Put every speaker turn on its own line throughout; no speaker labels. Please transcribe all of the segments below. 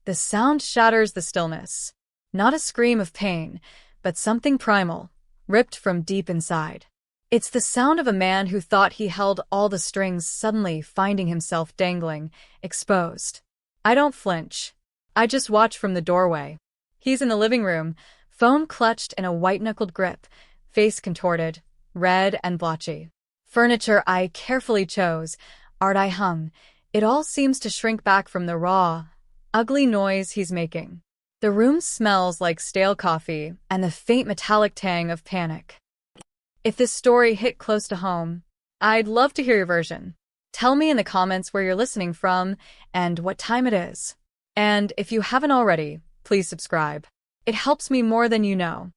The sound shatters the stillness. Not a scream of pain, but something primal, ripped from deep inside. It's the sound of a man who thought he held all the strings suddenly finding himself dangling, exposed. I don't flinch. I just watch from the doorway. He's in the living room, phone clutched in a white-knuckled grip, face contorted, red and blotchy. Furniture I carefully chose, art I hung. It all seems to shrink back from the raw, ugly noise he's making. The room smells like stale coffee and the faint metallic tang of panic. If this story hit close to home, I'd love to hear your version. Tell me in the comments where you're listening from and what time it is. And if you haven't already, please subscribe. It helps me more than you know.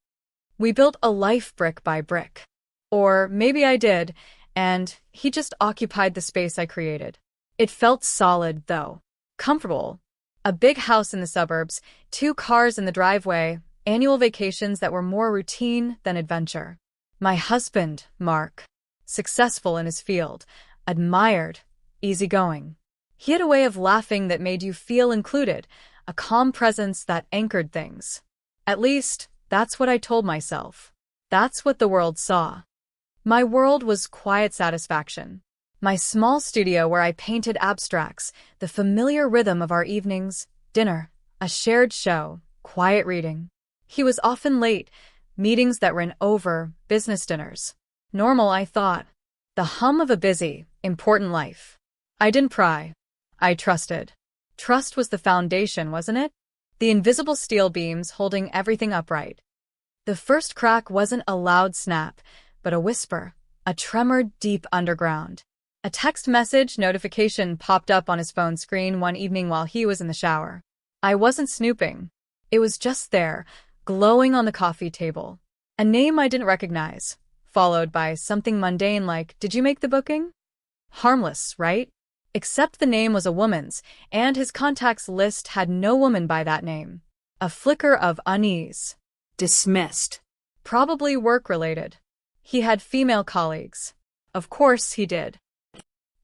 We built a life brick by brick. Or maybe I did, and he just occupied the space I created. It felt solid, though. Comfortable. A big house in the suburbs, 2 cars in the driveway, annual vacations that were more routine than adventure. My husband, Mark. Successful in his field, admired, easygoing. He had a way of laughing that made you feel included, a calm presence that anchored things. At least, that's what I told myself. That's what the world saw. My world was quiet satisfaction. My small studio where I painted abstracts, the familiar rhythm of our evenings, dinner, a shared show, quiet reading. He was often late, meetings that ran over, business dinners. Normal, I thought. The hum of a busy, important life. I didn't pry. I trusted. Trust was the foundation, wasn't it? The invisible steel beams holding everything upright. The first crack wasn't a loud snap, but a whisper, a tremor deep underground. A text message notification popped up on his phone screen one evening while he was in the shower. I wasn't snooping. It was just there, glowing on the coffee table. A name I didn't recognize, followed by something mundane like, "Did you make the booking?" Harmless, right? Except the name was a woman's, and his contacts list had no woman by that name. A flicker of unease. Dismissed. Probably work-related. He had female colleagues. Of course he did.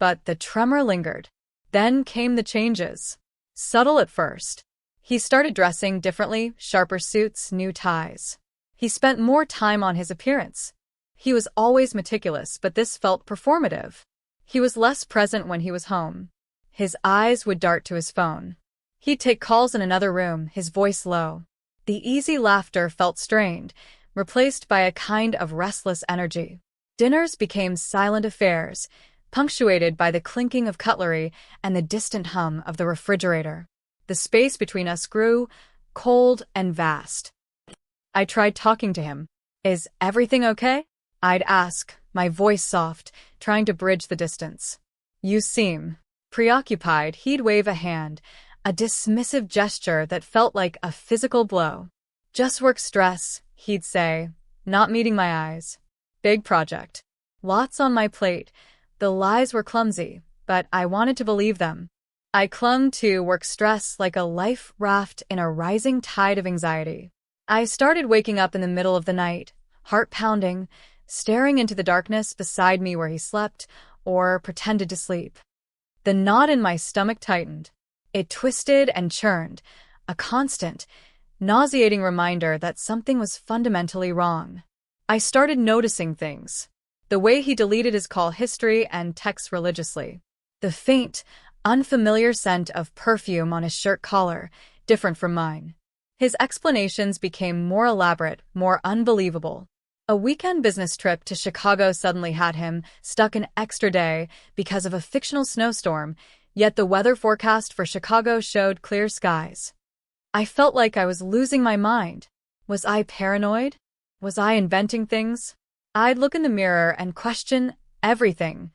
But the tremor lingered. Then came the changes. Subtle at first. He started dressing differently, sharper suits, new ties. He spent more time on his appearance. He was always meticulous, but this felt performative. He was less present when he was home. His eyes would dart to his phone. He'd take calls in another room, his voice low. The easy laughter felt strained, replaced by a kind of restless energy. Dinners became silent affairs, punctuated by the clinking of cutlery and the distant hum of the refrigerator. The space between us grew, cold and vast. I tried talking to him. "Is everything okay?" I'd ask, my voice soft, trying to bridge the distance. "You seem preoccupied." He'd wave a hand, a dismissive gesture that felt like a physical blow. "Just work stress," he'd say, not meeting my eyes. "Big project. Lots on my plate." The lies were clumsy, but I wanted to believe them. I clung to work stress like a life raft in a rising tide of anxiety. I started waking up in the middle of the night, heart pounding, staring into the darkness beside me where he slept or pretended to sleep. The knot in my stomach tightened. It twisted and churned, a constant, nauseating reminder that something was fundamentally wrong. I started noticing things. The way he deleted his call history and texts religiously. The faint, unfamiliar scent of perfume on his shirt collar, different from mine. His explanations became more elaborate, more unbelievable. A weekend business trip to Chicago suddenly had him stuck an extra day because of a fictional snowstorm, yet the weather forecast for Chicago showed clear skies. I felt like I was losing my mind. Was I paranoid? Was I inventing things? I'd look in the mirror and question everything.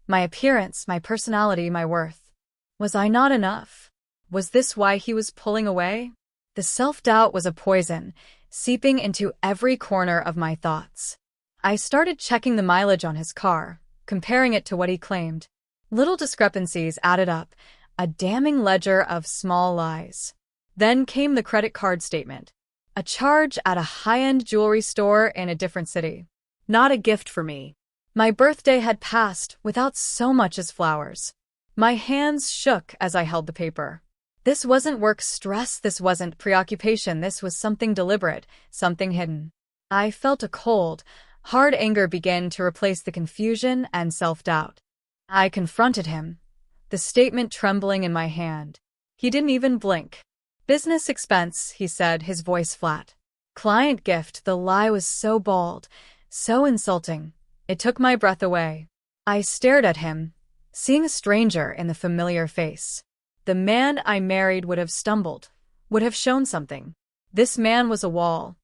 My appearance, my personality, my worth. Was I not enough? Was this why he was pulling away? The self-doubt was a poison, seeping into every corner of my thoughts. I started checking the mileage on his car, comparing it to what he claimed. Little discrepancies added up, a damning ledger of small lies. Then came the credit card statement. A charge at a high-end jewelry store in a different city. Not a gift for me. My birthday had passed without so much as flowers. My hands shook as I held the paper. This wasn't work stress, this wasn't preoccupation, this was something deliberate, something hidden. I felt a cold, hard anger begin to replace the confusion and self-doubt. I confronted him, the statement trembling in my hand. He didn't even blink. Business expense, he said, his voice flat. Client gift, the lie was so bald, so insulting. It took my breath away. I stared at him, seeing a stranger in the familiar face. The man I married would have stumbled, would have shown something. This man was a wall.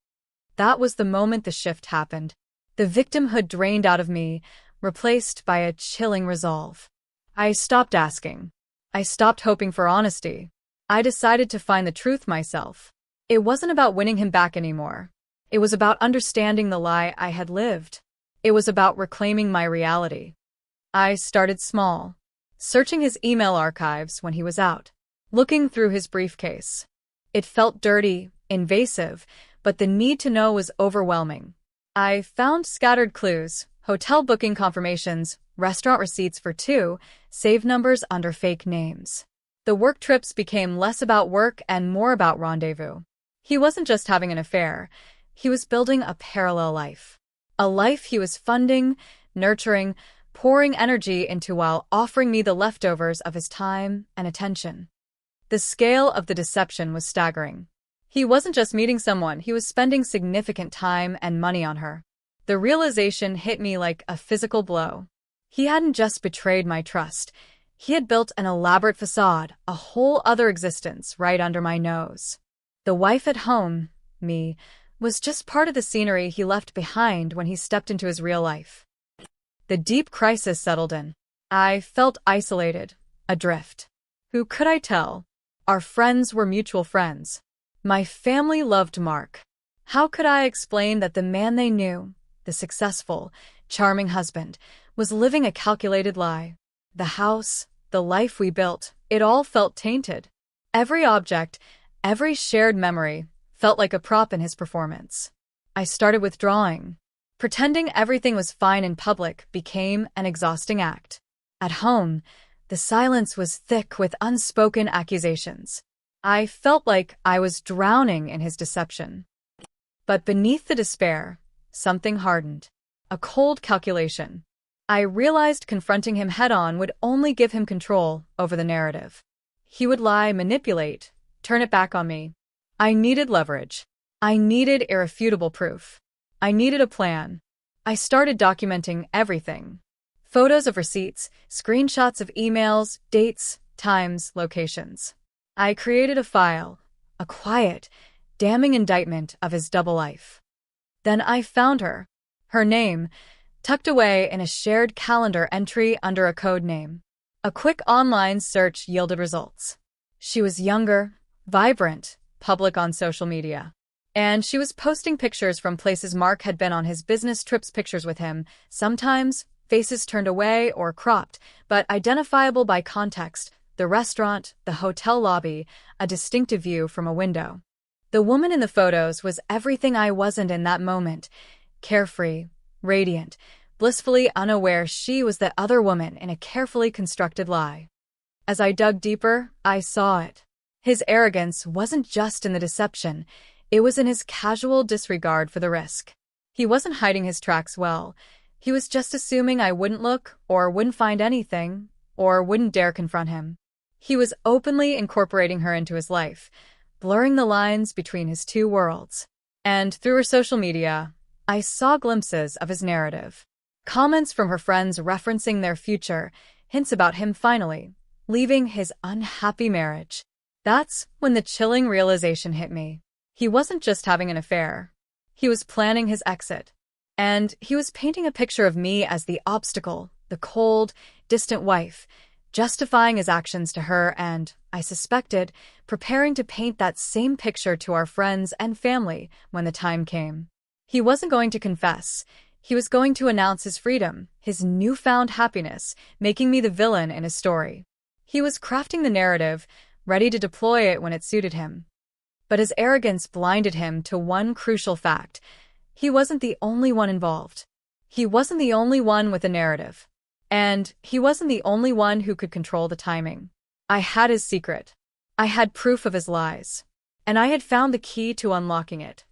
That was the moment the shift happened. The victimhood drained out of me, replaced by a chilling resolve. I stopped asking. I stopped hoping for honesty. I decided to find the truth myself. It wasn't about winning him back anymore. It was about understanding the lie I had lived. It was about reclaiming my reality. I started small, searching his email archives when he was out, looking through his briefcase. It felt dirty, invasive, but the need to know was overwhelming. I found scattered clues, hotel booking confirmations, restaurant receipts for two, save numbers under fake names. The work trips became less about work and more about rendezvous. He wasn't just having an affair. He was building a parallel life. A life he was funding, nurturing, pouring energy into while offering me the leftovers of his time and attention. The scale of the deception was staggering. He wasn't just meeting someone, he was spending significant time and money on her. The realization hit me like a physical blow. He hadn't just betrayed my trust. He had built an elaborate facade, a whole other existence right under my nose. The wife at home, me, was just part of the scenery he left behind when he stepped into his real life. The deep crisis settled in. I felt isolated, adrift. Who could I tell? Our friends were mutual friends. My family loved Mark. How could I explain that the man they knew, the successful, charming husband, was living a calculated lie? The house, the life we built, it all felt tainted. Every object, every shared memory, felt like a prop in his performance. I started withdrawing. Pretending everything was fine in public became an exhausting act. At home, the silence was thick with unspoken accusations. I felt like I was drowning in his deception. But beneath the despair, something hardened. A cold calculation. I realized confronting him head-on would only give him control over the narrative. He would lie, manipulate, turn it back on me. I needed leverage. I needed irrefutable proof. I needed a plan. I started documenting everything. Photos of receipts, screenshots of emails, dates, times, locations. I created a file, a quiet, damning indictment of his double life. Then I found her. Her name, tucked away in a shared calendar entry under a code name. A quick online search yielded results. She was younger, vibrant, public on social media. And she was posting pictures from places Mark had been on his business trips, pictures with him, sometimes faces turned away or cropped, but identifiable by context, the restaurant, the hotel lobby, a distinctive view from a window. The woman in the photos was everything I wasn't in that moment, carefree, radiant, blissfully unaware she was the other woman in a carefully constructed lie. As I dug deeper, I saw it. His arrogance wasn't just in the deception, it was in his casual disregard for the risk. He wasn't hiding his tracks well. He was just assuming I wouldn't look, or wouldn't find anything, or wouldn't dare confront him. He was openly incorporating her into his life, blurring the lines between his two worlds. And through her social media, I saw glimpses of his narrative. Comments from her friends referencing their future, hints about him finally leaving his unhappy marriage. That's when the chilling realization hit me. He wasn't just having an affair. He was planning his exit. And he was painting a picture of me as the obstacle, the cold, distant wife, justifying his actions to her and, I suspected, preparing to paint that same picture to our friends and family when the time came. He wasn't going to confess. He was going to announce his freedom, his newfound happiness, making me the villain in his story. He was crafting the narrative, ready to deploy it when it suited him. But his arrogance blinded him to one crucial fact. He wasn't the only one involved. He wasn't the only one with a narrative. And he wasn't the only one who could control the timing. I had his secret. I had proof of his lies. And I had found the key to unlocking it.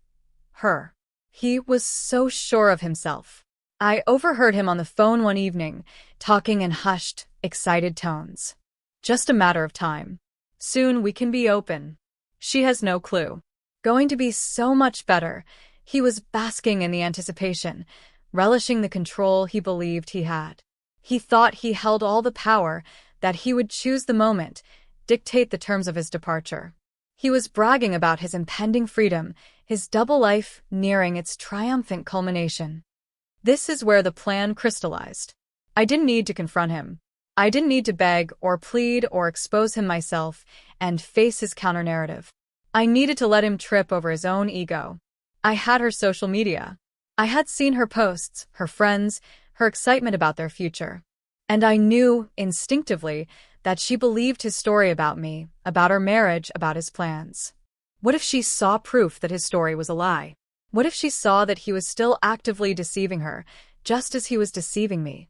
Her. He was so sure of himself. I overheard him on the phone one evening, talking in hushed, excited tones. Just a matter of time. Soon we can be open. She has no clue. Going to be so much better. He was basking in the anticipation, relishing the control he believed he had. He thought he held all the power, that he would choose the moment, dictate the terms of his departure. He was bragging about his impending freedom, his double life nearing its triumphant culmination. This is where the plan crystallized. I didn't need to confront him. I didn't need to beg or plead or expose him myself and face his counter-narrative. I needed to let him trip over his own ego. I had her social media. I had seen her posts, her friends, her excitement about their future. And I knew, instinctively, that she believed his story about me, about our marriage, about his plans. What if she saw proof that his story was a lie? What if she saw that he was still actively deceiving her, just as he was deceiving me?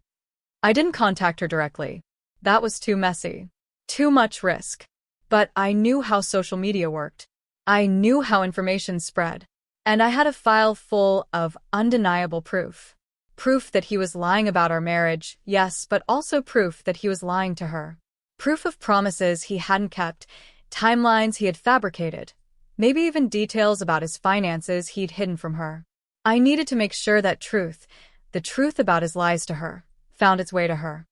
I didn't contact her directly. That was too messy. Too much risk. But I knew how social media worked. I knew how information spread. And I had a file full of undeniable proof. Proof that he was lying about our marriage, yes, but also proof that he was lying to her. Proof of promises he hadn't kept, timelines he had fabricated, maybe even details about his finances he'd hidden from her. I needed to make sure that truth, the truth about his lies to her, found its way to her.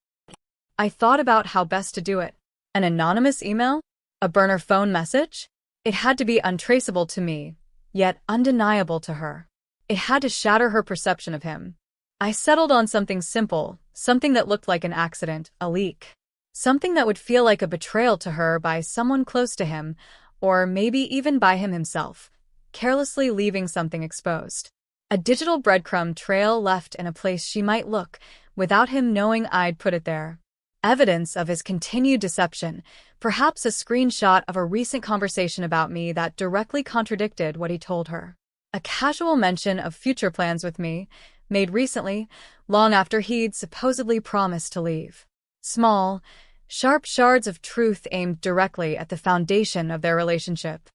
I thought about how best to do it. An anonymous email? A burner phone message? It had to be untraceable to me, yet undeniable to her. It had to shatter her perception of him. I settled on something simple, something that looked like an accident, a leak. Something that would feel like a betrayal to her by someone close to him, or maybe even by him himself, carelessly leaving something exposed. A digital breadcrumb trail left in a place she might look, without him knowing I'd put it there. Evidence of his continued deception, perhaps a screenshot of a recent conversation about me that directly contradicted what he told her. A casual mention of future plans with me, made recently, long after he'd supposedly promised to leave. Small, sharp shards of truth aimed directly at the foundation of their relationship.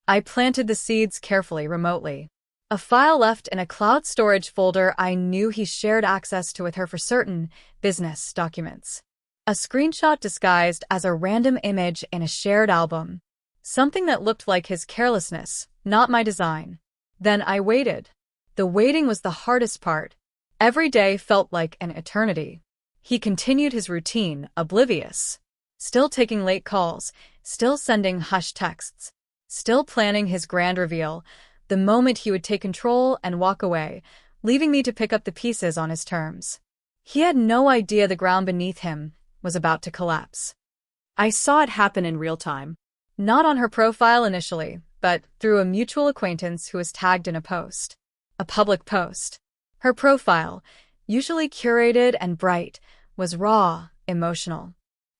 I planted the seeds carefully, remotely. A file left in a cloud storage folder I knew he shared access to with her for certain business documents. A screenshot disguised as a random image in a shared album. Something that looked like his carelessness, not my design. Then I waited. The waiting was the hardest part. Every day felt like an eternity. He continued his routine, oblivious. Still taking late calls, still sending hushed texts, still planning his grand reveal, the moment he would take control and walk away, leaving me to pick up the pieces on his terms. He had no idea the ground beneath him was about to collapse. I saw it happen in real time. Not on her profile initially, but through a mutual acquaintance who was tagged in a post. A public post. Her profile, usually curated and bright, was raw, emotional.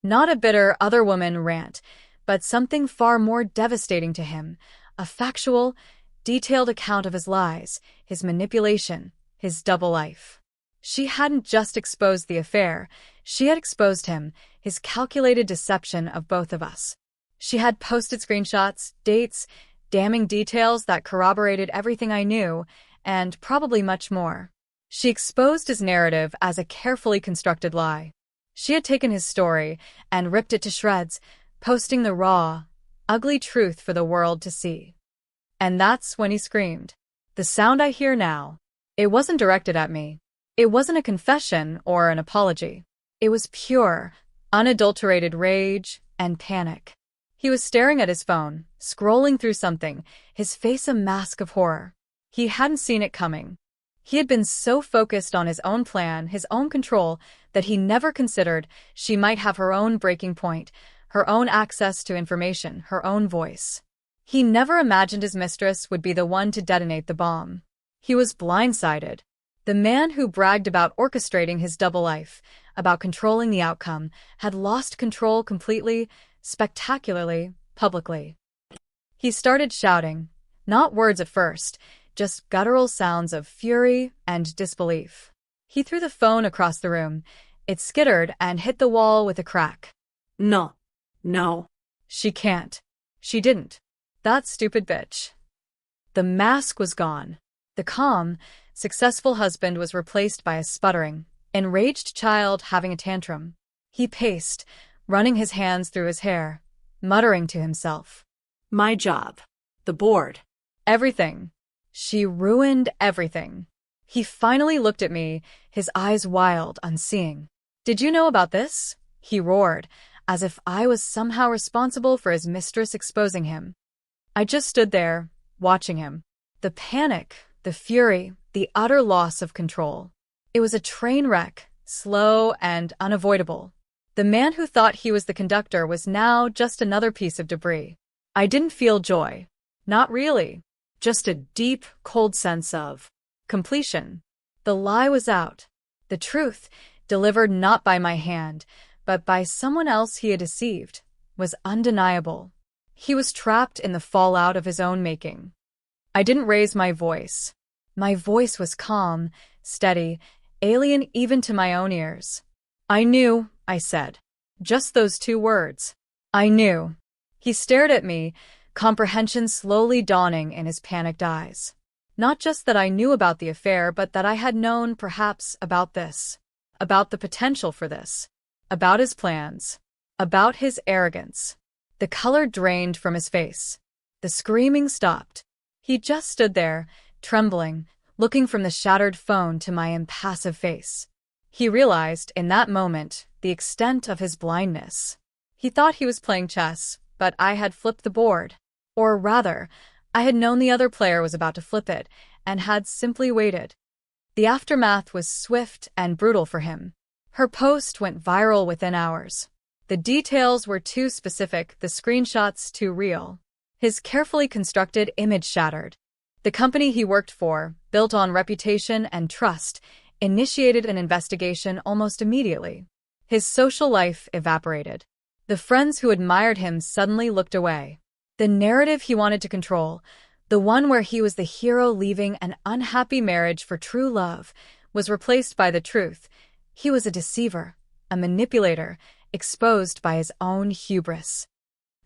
Not a bitter other woman rant, but something far more devastating to him, a factual, detailed account of his lies, his manipulation, his double life. She hadn't just exposed the affair, she had exposed him, his calculated deception of both of us. She had posted screenshots, dates, damning details that corroborated everything I knew, and probably much more. She exposed his narrative as a carefully constructed lie. She had taken his story and ripped it to shreds, posting the raw, ugly truth for the world to see. And that's when he screamed. The sound I hear now. It wasn't directed at me. It wasn't a confession or an apology. It was pure, unadulterated rage and panic. He was staring at his phone, scrolling through something, his face a mask of horror. He hadn't seen it coming. He had been so focused on his own plan, his own control, that he never considered she might have her own breaking point, her own access to information, her own voice. He never imagined his mistress would be the one to detonate the bomb. He was blindsided. The man who bragged about orchestrating his double life, about controlling the outcome, had lost control completely, spectacularly, publicly. He started shouting, not words at first, just guttural sounds of fury and disbelief. He threw the phone across the room. It skittered and hit the wall with a crack.
No.
She can't. She didn't. That stupid bitch. The mask was gone. The calm, successful husband was replaced by a sputtering, enraged child having a tantrum. He paced, running his hands through his hair, muttering to himself.
My job. The board.
Everything. She ruined everything. He finally looked at me, his eyes wild, unseeing. Did you know about this? He roared, as if I was somehow responsible for his mistress exposing him. I just stood there, watching him. The panic, the fury, the utter loss of control. It was a train wreck, slow and unavoidable. The man who thought he was the conductor was now just another piece of debris. I didn't feel joy. Not really. Just a deep, cold sense of completion. The lie was out. The truth, delivered not by my hand, but by someone else he had deceived, was undeniable. He was trapped in the fallout of his own making. I didn't raise my voice. My voice was calm, steady, alien even to my own ears. I knew, I said. Just those 2 words. I knew. He stared at me, comprehension slowly dawning in his panicked eyes. Not just that I knew about the affair, but that I had known, perhaps, about this. About the potential for this. About his plans. About his arrogance. The color drained from his face. The screaming stopped. He just stood there, trembling, looking from the shattered phone to my impassive face. He realized, in that moment, the extent of his blindness. He thought he was playing chess, but I had flipped the board. Or rather, I had known the other player was about to flip it, and had simply waited. The aftermath was swift and brutal for him. Her post went viral within hours. The details were too specific, the screenshots too real. His carefully constructed image shattered. The company he worked for, built on reputation and trust, initiated an investigation almost immediately. His social life evaporated. The friends who admired him suddenly looked away. The narrative he wanted to control, the one where he was the hero leaving an unhappy marriage for true love, was replaced by the truth. He was a deceiver, a manipulator, exposed by his own hubris.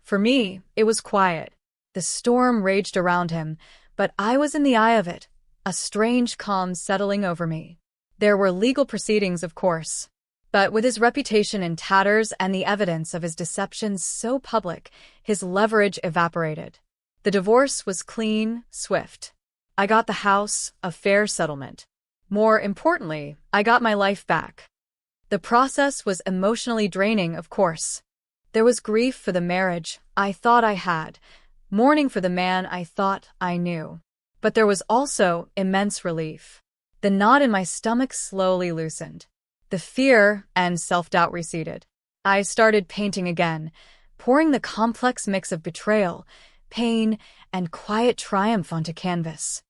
For me, it was quiet. The storm raged around him, but I was in the eye of it, a strange calm settling over me. There were legal proceedings, of course. But with his reputation in tatters and the evidence of his deceptions so public, his leverage evaporated. The divorce was clean, swift. I got the house, a fair settlement. More importantly, I got my life back. The process was emotionally draining, of course. There was grief for the marriage I thought I had, mourning for the man I thought I knew. But there was also immense relief. The knot in my stomach slowly loosened. The fear and self-doubt receded. I started painting again, pouring the complex mix of betrayal, pain, and quiet triumph onto canvas.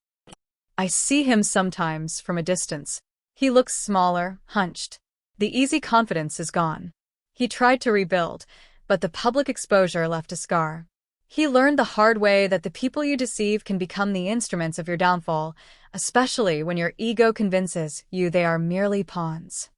I see him sometimes from a distance. He looks smaller, hunched. The easy confidence is gone. He tried to rebuild, but the public exposure left a scar. He learned the hard way that the people you deceive can become the instruments of your downfall, especially when your ego convinces you they are merely pawns.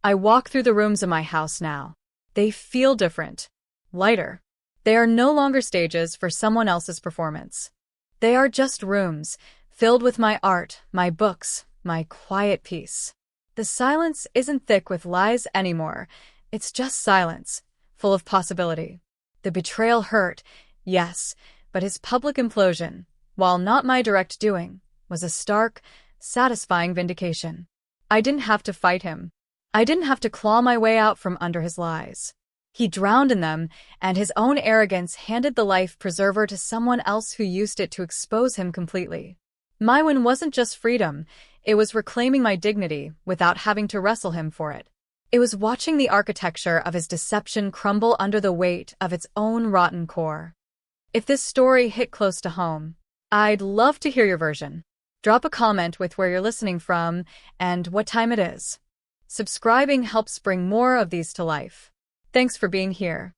I walk through the rooms of my house now. They feel different, lighter. They are no longer stages for someone else's performance. They are just rooms, filled with my art, my books, my quiet peace. The silence isn't thick with lies anymore. It's just silence, full of possibility. The betrayal hurt, yes, but his public implosion, while not my direct doing, was a stark, satisfying vindication. I didn't have to fight him. I didn't have to claw my way out from under his lies. He drowned in them, and his own arrogance handed the life preserver to someone else who used it to expose him completely. My win wasn't just freedom, it was reclaiming my dignity without having to wrestle him for it. It was watching the architecture of his deception crumble under the weight of its own rotten core. If this story hit close to home, I'd love to hear your version. Drop a comment with where you're listening from and what time it is. Subscribing helps bring more of these to life. Thanks for being here.